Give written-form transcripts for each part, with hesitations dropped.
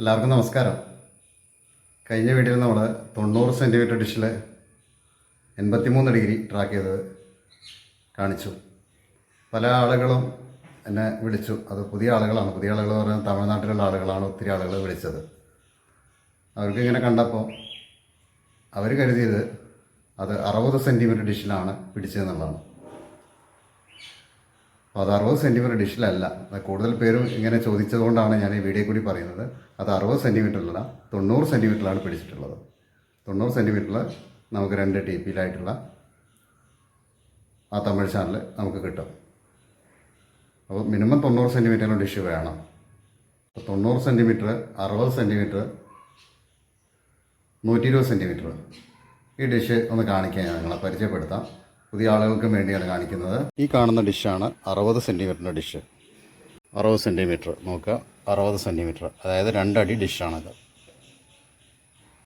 എല്ലാവർക്കും നമസ്കാരം. കഴിഞ്ഞ വീഡിയോയിൽ നമ്മൾ 90 സെൻറ്റിമീറ്റർ ഡിഷിൽ 83 ഡിഗ്രി ട്രാക്ക് ചെയ്ത് കാണിച്ചു. പല ആളുകളും എന്നെ വിളിച്ചു. അത് പുതിയ ആളുകളാണ്. പുതിയ ആളുകൾ പറഞ്ഞാൽ തമിഴ്നാട്ടിലുള്ള ആളുകളാണ് ഒത്തിരി ആളുകൾ വിളിച്ചത്. അവർക്കിങ്ങനെ കണ്ടപ്പോൾ അവർ കരുതിയത് അത് 60 സെൻറ്റിമീറ്റർ ഡിഷിലാണ് പിടിച്ചതെന്നുള്ളതാണ്. അപ്പോൾ അത് 60 സെൻറ്റിമീറ്റർ ഡിഷിലല്ല. കൂടുതൽ പേരും ഇങ്ങനെ ചോദിച്ചതുകൊണ്ടാണ് ഞാൻ ഈ വീഡിയോ കൂടി പറയുന്നത്. അത് 60 സെൻറ്റിമീറ്ററിലല്ല, 90 സെൻറ്റിമീറ്ററിലാണ് പിടിച്ചിട്ടുള്ളത്. 90 സെൻറ്റിമീറ്ററിൽ നമുക്ക് 2 TPയിലായിട്ടുള്ള ആ തമിഴ് ചാനൽ നമുക്ക് കിട്ടും. അപ്പോൾ മിനിമം 90 സെൻറ്റിമീറ്ററിന് ഡിഷ് വേണം. അപ്പോൾ 90 സെൻറ്റിമീറ്റർ, 60 സെൻറ്റിമീറ്റർ, 120 സെൻറ്റിമീറ്റർ ഈ ഡിഷ് ഒന്ന് കാണിക്കാൻ ഞാൻ നിങ്ങളെ പരിചയപ്പെടുത്താം. പുതിയ ആളുകൾക്ക് വേണ്ടിയാണ് കാണിക്കുന്നത്. ഈ കാണുന്ന ഡിഷാണ് 60 സെൻറ്റിമീറ്ററിൻ്റെ ഡിഷ്. 60 സെൻറ്റിമീറ്റർ നോക്കുക, 60 സെൻറ്റിമീറ്റർ, അതായത് 2 അടി ഡിഷാണത്.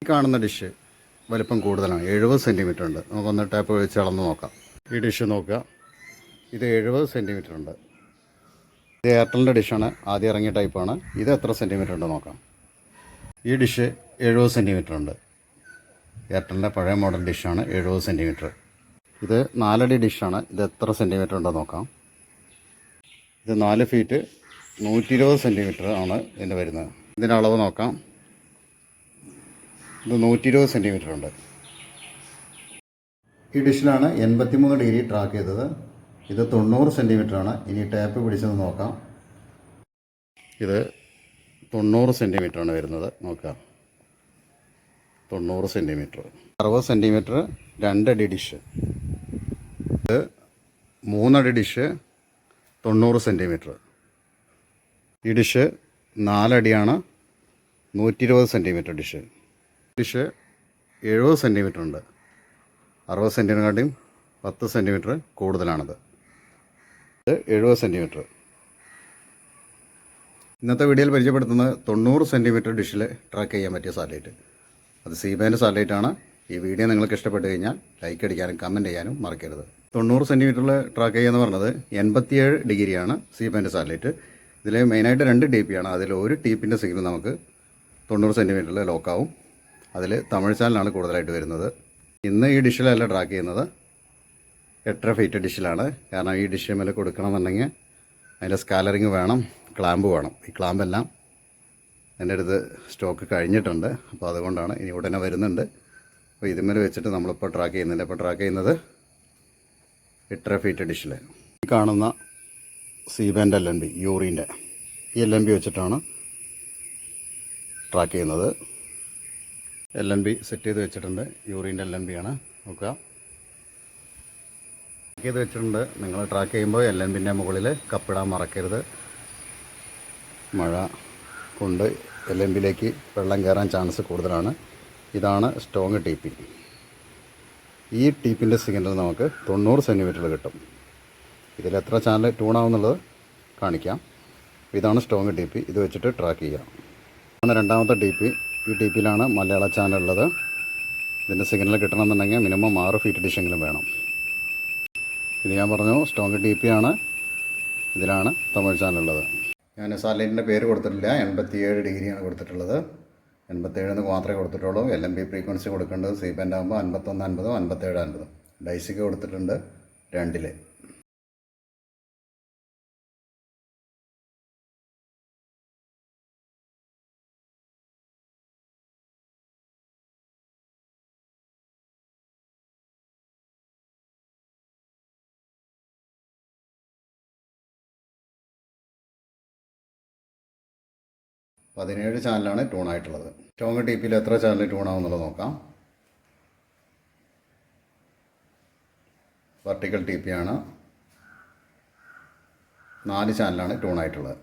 ഈ കാണുന്ന ഡിഷ് വലിപ്പം കൂടുതലാണ്, 70 സെൻറ്റിമീറ്റർ ഉണ്ട്. നമുക്കൊന്ന് ടാപ്പ് വെച്ച് അളന്ന് നോക്കാം. ഈ ഡിഷ് നോക്കുക, ഇത് 70 സെൻറ്റിമീറ്റർ ഉണ്ട്. ഇത് എയർടെലിൻ്റെ ഡിഷാണ്, ആദ്യം ഇറങ്ങിയ ടൈപ്പാണ്. ഇത് എത്ര സെൻറ്റിമീറ്റർ ഉണ്ട് നോക്കാം. ഈ ഡിഷ് 70 സെൻറ്റിമീറ്റർ ഉണ്ട്. എയർടെലിൻ്റെ പഴയ മോഡൽ ഡിഷാണ്, 70 സെൻറ്റിമീറ്റർ. ഇത് 4 അടി ഡിഷാണ്. ഇത് എത്ര സെൻറ്റിമീറ്റർ ഉണ്ടോ നോക്കാം. ഇത് 4 ഫീറ്റ് 120 സെൻറ്റിമീറ്റർ ആണ് ഇതിൻ്റെ വരുന്നത്. ഇതിൻ്റെ അളവ് നോക്കാം. ഇത് 120 സെൻറ്റിമീറ്റർ ഉണ്ട്. ഈ ഡിഷിലാണ് 83 ഡിഗ്രി ട്രാക്ക് ചെയ്തത്. ഇത് 90 സെൻറ്റിമീറ്റർ ആണ്. ഇനി ടാപ്പ് പിടിച്ചത് നോക്കാം. ഇത് 90 സെൻറ്റിമീറ്റർ ആണ് വരുന്നത്. നോക്കാം, 90 സെൻറ്റിമീറ്റർ. 60 സെൻറ്റിമീറ്റർ 2 അടി ഡിഷ്. ഇത് 3 അടി ഡിഷ്, 90 സെൻറ്റിമീറ്റർ. ഈ ഡിഷ് 4 അടിയാണ്, 120 സെൻറ്റിമീറ്റർ ഡിഷ്. 70 സെൻറ്റിമീറ്റർ ഉണ്ട്. 60 സെൻറ്റിമീറ്ററിനെക്കാട്ടിയും 10 സെൻറ്റിമീറ്റർ കൂടുതലാണത്. ഇത് 70 സെൻറ്റിമീറ്റർ. ഇന്നത്തെ വീഡിയോയിൽ പരിചയപ്പെടുത്തുന്നത് 90 സെൻറ്റിമീറ്റർ ഡിഷിൽ ട്രാക്ക് ചെയ്യാൻ പറ്റിയ സാറ്റലൈറ്റ്. അത് സി-ബാൻഡ് സാറ്റലൈറ്റാണ്. ഈ വീഡിയോ നിങ്ങൾക്ക് ഇഷ്ടപ്പെട്ട് കഴിഞ്ഞാൽ ലൈക്ക് അടിക്കാനും കമൻറ്റ് ചെയ്യാനും മറക്കരുത്. 90 സെൻറ്റിമീറ്ററിൽ ട്രാക്ക് ചെയ്യുക പറഞ്ഞത് 87 ഡിഗ്രിയാണ് സി-ബാൻഡ് സാറ്റലൈറ്റ്. ഇതിൽ മെയിനായിട്ട് 2 TP ആണ്. അതിൽ ഒരു TPൻ്റെ സിഗ്നൽ നമുക്ക് 90 സെൻറ്റിമീറ്ററിൽ ലോക്കാവും. അതിൽ തമിഴ് ചാനലാണ് കൂടുതലായിട്ട് വരുന്നത്. ഇന്ന് ഈ ഡിഷിലല്ല ട്രാക്ക് ചെയ്യുന്നത്, 8.5 ഫീറ്റ് ഡിഷിലാണ്. കാരണം ഈ ഡിഷ് മേലെ കൊടുക്കണമെന്നുണ്ടെങ്കിൽ അതിൻ്റെ സ്കാലറിങ് വേണം, ക്ലാമ്പ് വേണം. ഈ ക്ലാമ്പെല്ലാം എൻ്റെ അടുത്ത് സ്റ്റോക്ക് കഴിഞ്ഞിട്ടുണ്ട്. അപ്പോൾ അതുകൊണ്ടാണ്, ഇനി ഉടനെ വരുന്നുണ്ട്. അപ്പോൾ ഇതിന്മേൽ വെച്ചിട്ട് നമ്മളിപ്പോൾ ട്രാക്ക് ചെയ്യുന്നില്ല. ഇപ്പോൾ ട്രാക്ക് ചെയ്യുന്നത് 8.5 ഫീറ്റ് ഡിഷിൽ. ഈ കാണുന്ന സി-ബാൻഡ് LNB യൂറിൻ്റെ ഈ LNB വെച്ചിട്ടാണ് ട്രാക്ക് ചെയ്യുന്നത്. LNB സെറ്റ് ചെയ്ത് വെച്ചിട്ടുണ്ട്. യൂറിൻ്റെ LNB ആണ്. നോക്കുക, ട്രാക്ക് ചെയ്ത് വെച്ചിട്ടുണ്ട്. നിങ്ങൾ ട്രാക്ക് ചെയ്യുമ്പോൾ LNBൻ്റെ മുകളിൽ കപ്പിടാൻ മറക്കരുത്. മഴ കൊണ്ട് LNBയിലേക്ക് വെള്ളം കയറാൻ ചാൻസ് കൂടുതലാണ്. ഇതാണ് സ്ട്രോങ് TP. ഈ TPൻ്റെ സിഗ്നൽ നമുക്ക് 90 സെൻറ്റിമീറ്ററിൽ കിട്ടും. ഇതിൽ എത്ര ചാനൽ ട്യൂണാവുന്നുള്ളത് കാണിക്കാം. ഇതാണ് സ്ട്രോങ് TP. ഇത് വെച്ചിട്ട് ട്രാക്ക് ചെയ്യാം. ആണ് രണ്ടാമത്തെ TP. ഈ TPയിലാണ് മലയാള ചാനൽ ഉള്ളത്. ഇതിൻ്റെ സിഗ്നൽ കിട്ടണമെന്നുണ്ടെങ്കിൽ മിനിമം 6 ഫീറ്റ് ഡിഷെങ്കിലും വേണം. ഇത് ഞാൻ പറഞ്ഞു സ്ട്രോങ് TP ആണ്. ഇതിലാണ് തമിഴ് ചാനൽ ഉള്ളത്. ഞാൻ സാറ്റലൈറ്റിൻ്റെ പേര് കൊടുത്തിട്ടില്ല. 87 ഡിഗ്രിയാണ് കൊടുത്തിട്ടുള്ളത്. 87 എന്ന് മാത്രമേ കൊടുത്തിട്ടുള്ളൂ. LNB ഫ്രീക്വൻസി കൊടുക്കേണ്ടത് സി-ബാൻഡ് ആകുമ്പോൾ 5150, 5750. ഡൈസിക്ക് കൊടുത്തിട്ടുണ്ട് 2. പതിനേഴ് ചാനലാണ് ട്യൂൺ ആയിട്ടുള്ളത്. സ്ട്രോങ് TPയിൽ എത്ര ചാനൽ ട്യൂൺ ആവുന്നുള്ളത് നോക്കാം. വെർട്ടിക്കൽ TP ആണ്. 4 ചാനലാണ് ട്യൂൺ ആയിട്ടുള്ളത്.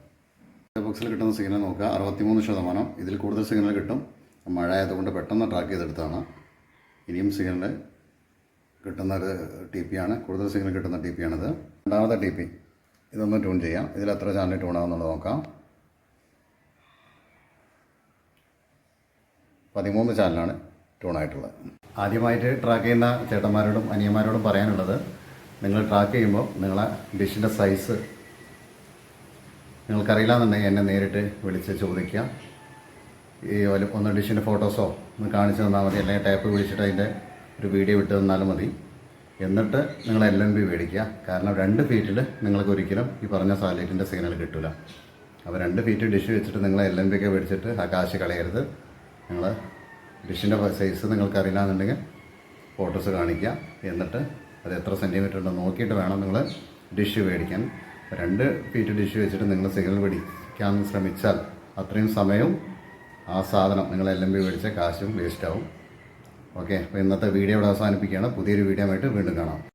ബോക്സിൽ കിട്ടുന്ന സിഗ്നൽ നോക്കുക, 63%. ഇതിൽ കൂടുതൽ സിഗ്നൽ കിട്ടും. മഴ ആയതുകൊണ്ട് പെട്ടെന്ന് ട്രാക്ക് ചെയ്തെടുത്താണ്. ഇനിയും സിഗ്നൽ കിട്ടുന്ന ഒരു TP ആണ്. കൂടുതൽ സിഗ്നൽ കിട്ടുന്ന TP ആണിത്. രണ്ടാമത്തെ TP. ഇതൊന്ന് ട്യൂൺ ചെയ്യാം. ഇതിൽ എത്ര ചാനൽ ട്യൂൺ ആവുന്നുള്ളത് നോക്കാം. 13 ചാനലാണ് ട്യൂൺ ആയിട്ടുള്ളത്. ആദ്യമായിട്ട് ട്രാക്ക് ചെയ്യുന്ന ചേട്ടന്മാരോടും അനിയന്മാരോടും പറയാനുള്ളത്, നിങ്ങൾ ട്രാക്ക് ചെയ്യുമ്പോൾ നിങ്ങളെ ഡിഷിൻ്റെ സൈസ് നിങ്ങൾക്കറിയില്ല എന്നുണ്ടെങ്കിൽ എന്നെ നേരിട്ട് വിളിച്ച് ചോദിക്കാം. ഈ ഒന്ന് ഡിഷിൻ്റെ ഫോട്ടോസോ ഒന്ന് കാണിച്ചു തന്നാൽ മതി, അല്ലെങ്കിൽ ടാപ്പ് പിടിച്ചിട്ട് അതിൻ്റെ ഒരു വീഡിയോ ഇട്ട് തന്നാലും മതി. എന്നിട്ട് നിങ്ങൾ LNB മേടിക്കുക. കാരണം 2 ഫീറ്റിൽ നിങ്ങൾക്ക് ഒരിക്കലും ഈ പറഞ്ഞ സാറ്റലൈറ്റിൻ്റെ സിഗ്നൽ കിട്ടില്ല. അപ്പോൾ 2 ഫീറ്റ് ഡിഷ് വെച്ചിട്ട് നിങ്ങൾ LNB ഒക്കെ മേടിച്ചിട്ട് ആ കാശ് കളയരുത്. നിങ്ങൾ ഡിഷിൻ്റെ സൈസ് നിങ്ങൾക്ക് അറിയില്ല എന്നുണ്ടെങ്കിൽ ഫോട്ടോസ് കാണിക്കുക. എന്നിട്ട് അത് എത്ര സെൻറ്റിമീറ്റർ ഉണ്ടെന്ന് നോക്കിയിട്ട് വേണം നിങ്ങൾ ഡിഷ് മേടിക്കാൻ. 2 ഫീറ്റ് ഡിഷ് വെച്ചിട്ട് നിങ്ങൾ സിഗ്നൽ പിടിക്കാൻ ശ്രമിച്ചാൽ അത്രയും സമയവും ആ സാധനം നിങ്ങൾ LNB മേടിച്ച കാശും വേസ്റ്റ് ആവും. ഓക്കെ, അപ്പോൾ ഇന്നത്തെ വീഡിയോ ഇവിടെ അവസാനിപ്പിക്കുകയാണ്. പുതിയൊരു വീഡിയോ ആയിട്ട് വീണ്ടും കാണാം.